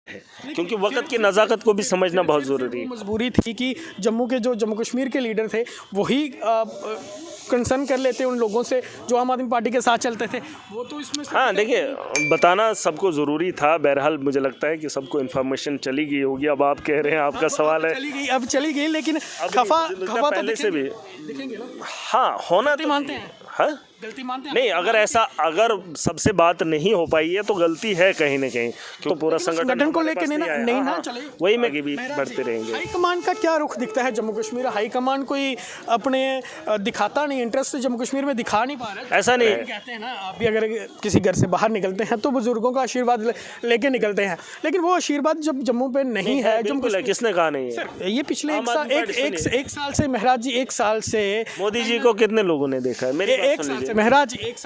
है, क्योंकि वक्त की नज़ाकत को भी समझना बहुत ज़रूरी है। मजबूरी थी कि जम्मू कश्मीर के लीडर थे वही कंसर्न कर लेते उन लोगों से जो आम आदमी पार्टी के साथ चलते थे, वो तो इसमें हाँ देखिए, बताना सबको ज़रूरी था। बहरहाल मुझे लगता है कि सबको इन्फॉर्मेशन चली गई होगी। अब आप कह रहे हैं, आपका सवाल है, चली गई लेकिन खफा पहले तो से भी दिखेंगे ना। हाँ होना तो मानते हैं, हाँ गलती मानते हैं नहीं, अगर सबसे बात नहीं हो पाई है तो गलती है कहीं ना कहीं, क्योंकि पूरा संगठन को लेकर नहीं ना चले, वही में भी बढ़ते रहेंगे। हाईकमान का क्या रुख दिखता है जम्मू कश्मीर? हाईकमान कोई अपने दिखाता नहीं, इंटरेस्ट जम्मू कश्मीर में दिखा नहीं पा रहा है। ऐसा नहीं कहते हैं ना, आप भी अगर किसी घर से बाहर निकलते हैं तो बुजुर्गों का आशीर्वाद लेके निकलते हैं, लेकिन वो आशीर्वाद जब जम्मू पे नहीं है, जम्मू किसने कहा नहीं है? ये पिछले एक साल से महराज जी, एक साल से मोदी जी को कितने लोगों ने देखा है? एक साल से महराज जी एक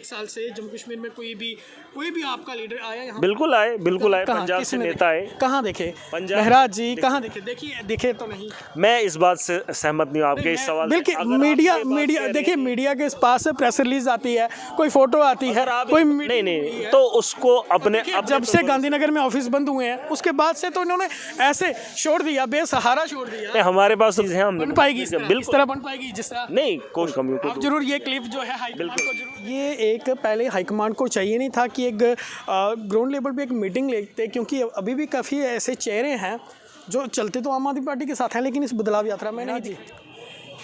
साल से जम्मू कश्मीर में कोई भी आपका लीडर आया यहाँ? बिल्कुल आए पंजाब से नेता आए। कहाँ देखे महराज जी? कहाँ देखे तो नहीं। मैं इस बात से सहमत नहीं हूँ आपके इस सवाल से। बिल्कुल मीडिया देखिए, मीडिया के पास प्रेस रिलीज आती है, कोई फोटो आती है, कोई नहीं तो उसको अपने जब से गांधीनगर में ऑफिस बंद हुए हैं उसके बाद से तो इन्होंने ऐसे छोड़ दिया, बेसहारा छोड़ दिया। हमारे पास तो हम बन पाएगी इस तरह बन पाएगी जिस तरह नहीं, कोई कमी को जरूर ये क्लिप जो है हाईकमान को जरूर, ये एक पहले हाईकमान को चाहिए नहीं था कि एक ग्राउंड लेवल पे एक मीटिंग लेते, क्योंकि अभी भी काफ़ी ऐसे चेहरे हैं जो चलते तो आम आदमी पार्टी के साथ हैं लेकिन इस बदलाव यात्रा में नहीं थी।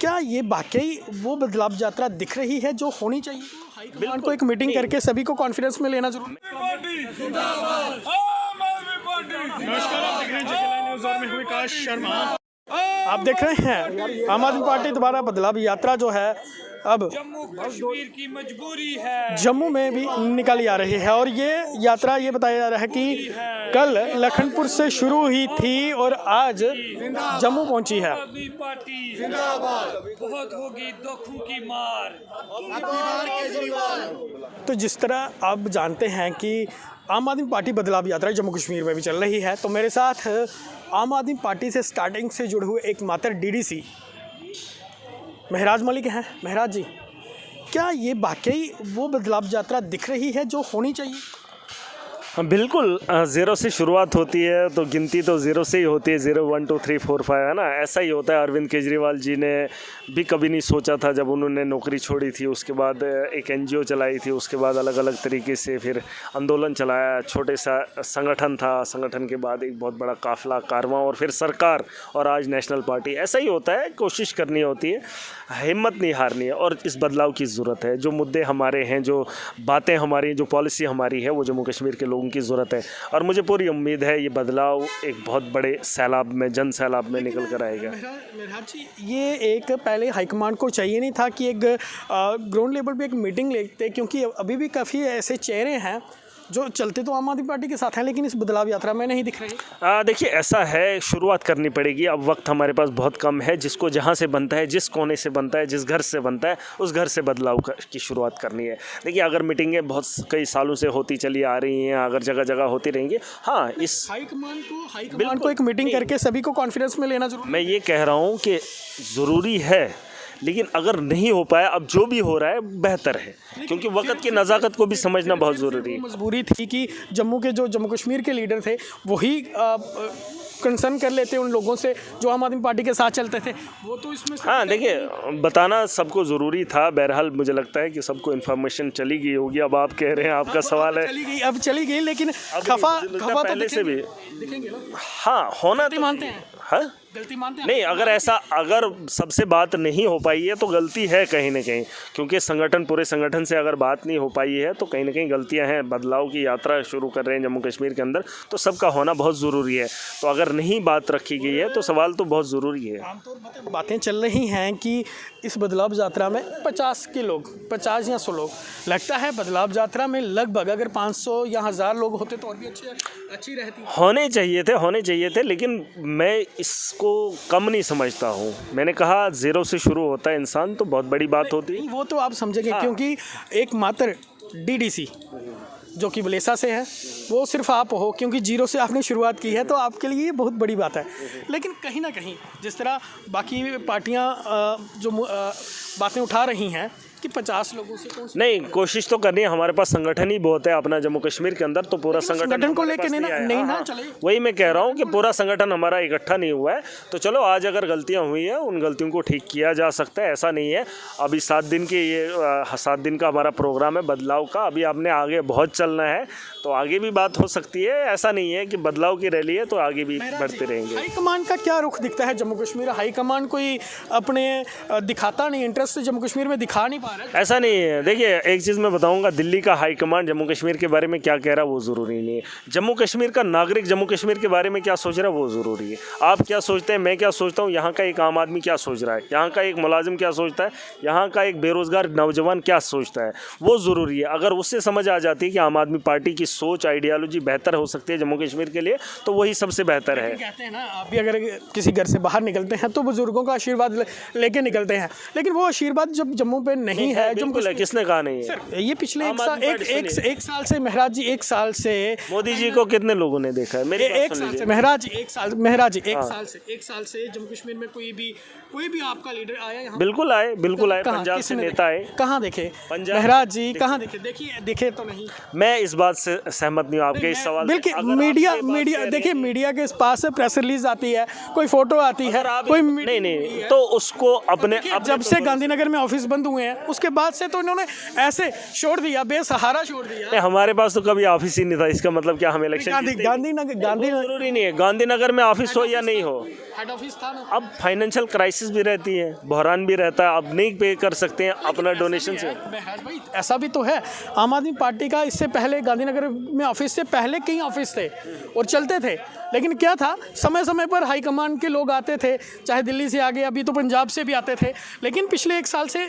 क्या ये वाकई वो बदलाव यात्रा दिख रही है जो होनी चाहिए? हाईकमान को एक मीटिंग करके सभी को कॉन्फिडेंस में लेना जरूरी है। आप देख रहे हैं आम आदमी पार्टी दोबारा बदलाव यात्रा जो है अब जम्मू कश्मीर की मजबूरी है, जम्मू में भी निकाली आ रही है, और ये यात्रा ये बताया जा रहा है कि कल लखनपुर से शुरू हुई थी और आज जम्मू पहुंची है। पार्टी बहुत होगी दुखों की मार। तो जिस तरह आप जानते हैं कि आम आदमी पार्टी बदलाव यात्रा जम्मू कश्मीर में भी चल रही है, तो मेरे साथ आम आदमी पार्टी से स्टार्टिंग से जुड़े हुए एकमात्र डीडीसी महराज मलिक हैं। महराज जी, क्या ये वाकई वो बदलाव यात्रा दिख रही है जो होनी चाहिए? बिल्कुल, ज़ीरो से शुरुआत होती है तो गिनती तो ज़ीरो से ही होती है, 0 1 2 3 4 5 है ना। ऐसा ही होता है। अरविंद केजरीवाल जी ने भी कभी नहीं सोचा था, जब उन्होंने नौकरी छोड़ी थी उसके बाद एक NGO चलाई थी, उसके बाद अलग अलग तरीके से फिर आंदोलन चलाया, छोटे सा संगठन था, संगठन के बाद एक बहुत बड़ा काफिला कारवां और फिर सरकार और आज नेशनल पार्टी। ऐसा ही होता है, कोशिश करनी होती है, हिम्मत नहीं हारनी है और इस बदलाव की ज़रूरत है। जो मुद्दे हमारे हैं, जो बातें हमारी, जो पॉलिसी हमारी है, वो जम्मू कश्मीर के लोगों की ज़रूरत है और मुझे पूरी उम्मीद है ये बदलाव एक बहुत बड़े सैलाब में, जन सैलाब में निकल कर आएगा। महराज जी, ये एक पहले हाईकमान को चाहिए नहीं था कि एक ग्राउंड लेवल पे एक मीटिंग लेते, क्योंकि अभी भी काफ़ी ऐसे चेहरे हैं जो चलते तो आम आदमी पार्टी के साथ हैं लेकिन इस बदलाव यात्रा में नहीं दिख रहे। देखिए, ऐसा है, शुरुआत करनी पड़ेगी। अब वक्त हमारे पास बहुत कम है। जिसको जहाँ से बनता है, जिस कोने से बनता है, जिस घर से बनता है, उस घर से बदलाव की शुरुआत करनी है। देखिए, अगर मीटिंगें बहुत कई सालों से होती चली आ रही हैं, अगर जगह जगह होती रहेंगी, हाँ, इस हाईकमान को एक मीटिंग करके सभी को कॉन्फिडेंस में लेना जरूरी। मैं ये कह रहा हूँ कि ज़रूरी है, लेकिन अगर नहीं हो पाया, अब जो भी हो रहा है बेहतर है, क्योंकि वक्त की नज़ाकत को भी समझना बहुत ज़रूरी है। मजबूरी थी कि जम्मू कश्मीर के लीडर थे वही कंसर्न कर लेते उन लोगों से जो आम आदमी पार्टी के साथ चलते थे, वो तो इसमें हाँ देखिए, बताना सबको ज़रूरी था। बहरहाल मुझे लगता है कि सबको इन्फॉर्मेशन चली गई होगी। अब आप कह रहे हैं, आपका सवाल है, चली गई लेकिन खफा पहले से भी दिखेंगे ना। हाँ होना तो मानते हैं, हाँ गलती मानते हैं नहीं, अगर सबसे बात नहीं हो पाई है तो गलती है कहीं ना कहीं, क्योंकि पूरे संगठन से अगर बात नहीं हो पाई है तो कहीं ना कहीं गलतियां हैं। बदलाव की यात्रा शुरू कर रहे हैं जम्मू कश्मीर के अंदर, तो सबका होना बहुत ज़रूरी है। तो अगर नहीं बात रखी गई है तो सवाल तो बहुत ज़रूरी है। आमतौर पर बातें चल रही हैं कि इस बदलाव यात्रा में 50 या 100 लोग, लगता है बदलाव यात्रा में लगभग अगर 500 या 1000 लोग होते तो और भी अच्छी रहती। होने चाहिए थे, लेकिन मैं इसको कम नहीं समझता हूँ। मैंने कहा, ज़ीरो से शुरू होता है इंसान, तो बहुत बड़ी बात होती है। वो तो आप समझेंगे, क्योंकि एकमात्र डीडीसी जो कि बलेसा से है, वो सिर्फ आप हो, क्योंकि जीरो से आपने शुरुआत की है, तो आपके लिए ये बहुत बड़ी बात है। लेकिन कहीं ना कहीं जिस तरह बाकी पार्टियां जो बातें उठा रही हैं कि कि 50 लोगों से कौन नहीं, कोशिश तो करनी है, हमारे पास संगठन ही बहुत है अपना जम्मू कश्मीर के अंदर, तो पूरा संगठन को हमारे लेके पास नहीं ना आया। नहीं हाँ, ना हाँ, चले। वही मैं कह रहा हूँ कि पूरा संगठन हमारा इकट्ठा नहीं हुआ है। तो चलो आज अगर गलतियाँ हुई है उन गलतियों को ठीक किया जा सकता है, ऐसा नहीं है। अभी 7 दिन की ये 7 दिन का हमारा प्रोग्राम है बदलाव का, अभी आपने आगे बहुत चलना है, तो आगे भी बात हो सकती है। ऐसा नहीं है कि बदलाव की रैली है तो आगे भी बढ़ते रहेंगे। हाईकमान का क्या रुख दिखता है जम्मू कश्मीर? हाईकमान कोई अपने दिखाता नहीं, इंटरेस्ट जम्मू कश्मीर में दिखा नहीं पा रहा है। ऐसा नहीं है। देखिए एक चीज़ मैं बताऊंगा, दिल्ली का हाई कमांड जम्मू कश्मीर के बारे में क्या कह रहा है वो ज़रूरी नहीं है। जम्मू कश्मीर का नागरिक जम्मू कश्मीर के बारे में क्या सोच रहा है वो ज़रूरी है। आप क्या सोचते हैं, मैं क्या सोचता हूँ, यहाँ का एक आम आदमी क्या सोच रहा है, यहाँ का एक मुलाजिम क्या सोचता है, यहाँ का एक बेरोज़गार नौजवान क्या सोचता है, वो ज़रूरी है। अगर उससे समझ आ जाती है कि आम आदमी पार्टी की सोच आइडियालॉजी बेहतर हो सकती है जम्मू कश्मीर के लिए, तो वही सबसे बेहतर है। कहते हैं ना, आप भी अगर किसी घर से बाहर निकलते हैं तो बुजुर्गों का आशीर्वाद लेके निकलते हैं, लेकिन वो आशीर्वाद जब जम्मू पे नहीं है, जम्मू बिल्कुल है, किसने कहा नहीं है? सर ये पिछले आम आदमी पार्टी सुनिए। एक साल से महराज जी, एक साल से मोदी जी को कितने लोगों ने देखा है? मेरी बात एक सुन साल लीजिए। से महराज जी, एक साल से जम्मू कश्मीर में कोई भी आपका लीडर आया यहाँ? बिल्कुल आए, बिल्कुल आए, कहाँ? पंजाब से किसने नेता आए। कहाँ देखे पंजाब- महराज जी? कहाँ देखे? देखिए दिखे तो नहीं। मैं इस बात से सहमत नहीं हूँ आपके इस सवाल से। बिल्कुल अगर आप मीडिया ये बात मीडिया कह रहे देखिए, हैं कि मीडिया के पास से प्रेस रिलीज आती है, कोई फोटो आती है, अगर आप कोई नहीं तो उसको अपने जब से गांधीनगर में ऑफिस बंद हुए हैं उसके बाद से तो इन्होंने ऐसे छोड़ दिया, बेसहारा छोड़ दिया। नहीं, हमारे पास तो कभी ऑफिस ही नहीं था। इसका मतलब क्या हम इलेक्शन गांधीनगर जरूरी नहीं है गांधीनगर में ऑफिस हो या नहीं हो। हेड ऑफिस था ना। अब फाइनेंशियल क्राइसिस भी रहती है, बहरान भी रहता है, अब नहीं पे कर सकते हैं अपना डोनेशन से। महराज भाई ऐसा भी तो है, आम आदमी पार्टी का इससे पहले गांधीनगर में ऑफिस से पहले कई ऑफिस थे और चलते थे, लेकिन क्या था, समय समय पर हाईकमान के लोग आते थे, चाहे दिल्ली से आगे, अभी तो पंजाब से भी आते थे, लेकिन पिछले एक साल से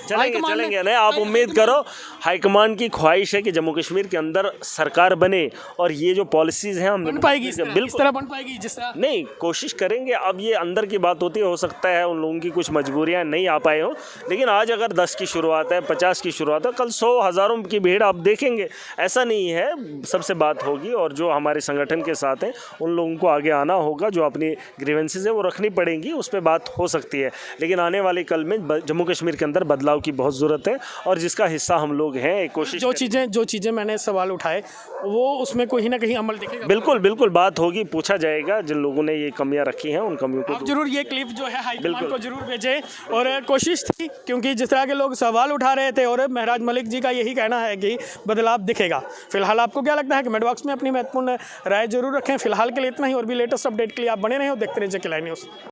चलेंगे नहीं, आप उम्मीद करो। हाईकमान की ख्वाहिश है कि जम्मू कश्मीर के अंदर सरकार बने और ये जो पॉलिसीज हैं हम बन पाएगी इस बिल्कुल तरह बन पाएगी जिस तरह। नहीं, कोशिश करेंगे। अब ये अंदर की बात होती है, हो सकता है उन लोगों की कुछ मजबूरियां नहीं आ पाए हो, लेकिन आज अगर 10 की शुरुआत है, 50 की शुरुआत है, कल 100 हज़ारों की भीड़ आप देखेंगे। ऐसा नहीं है, सबसे बात होगी और जो हमारे संगठन के साथ हैं उन लोगों को आगे आना होगा, जो अपनी ग्रीवेंसेज है वो रखनी पड़ेंगी, उस पर बात हो सकती है। लेकिन आने वाले कल में जम्मू कश्मीर के अंदर बदलाव की बहुत ज़रूरत है और जिसका हिस्सा हम लोग हैं। कोशिश जो चीज़ें मैंने सवाल उठाए वो उसमें कहीं ना कहीं अमल दिखेगा। बिल्कुल बात होगी, पूछा जाएगा जिन लोगों ने ये कमियां रखी हैं उन कमियों को आप जरूर ये क्लिप जो है हाईकमान को जरूर भेजें। और कोशिश थी, क्योंकि जिस तरह के लोग सवाल उठा रहे थे और महराज मलिक जी का यही कहना है कि बदलाव दिखेगा। फिलहाल आपको क्या लगता है? कमेंट बॉक्स में अपनी महत्वपूर्ण राय जरूर रखें। फिलहाल के लिए इतना ही, और भी लेटेस्ट अपडेट के लिए आप बने रहें और देखते रहिए KLI न्यूज़।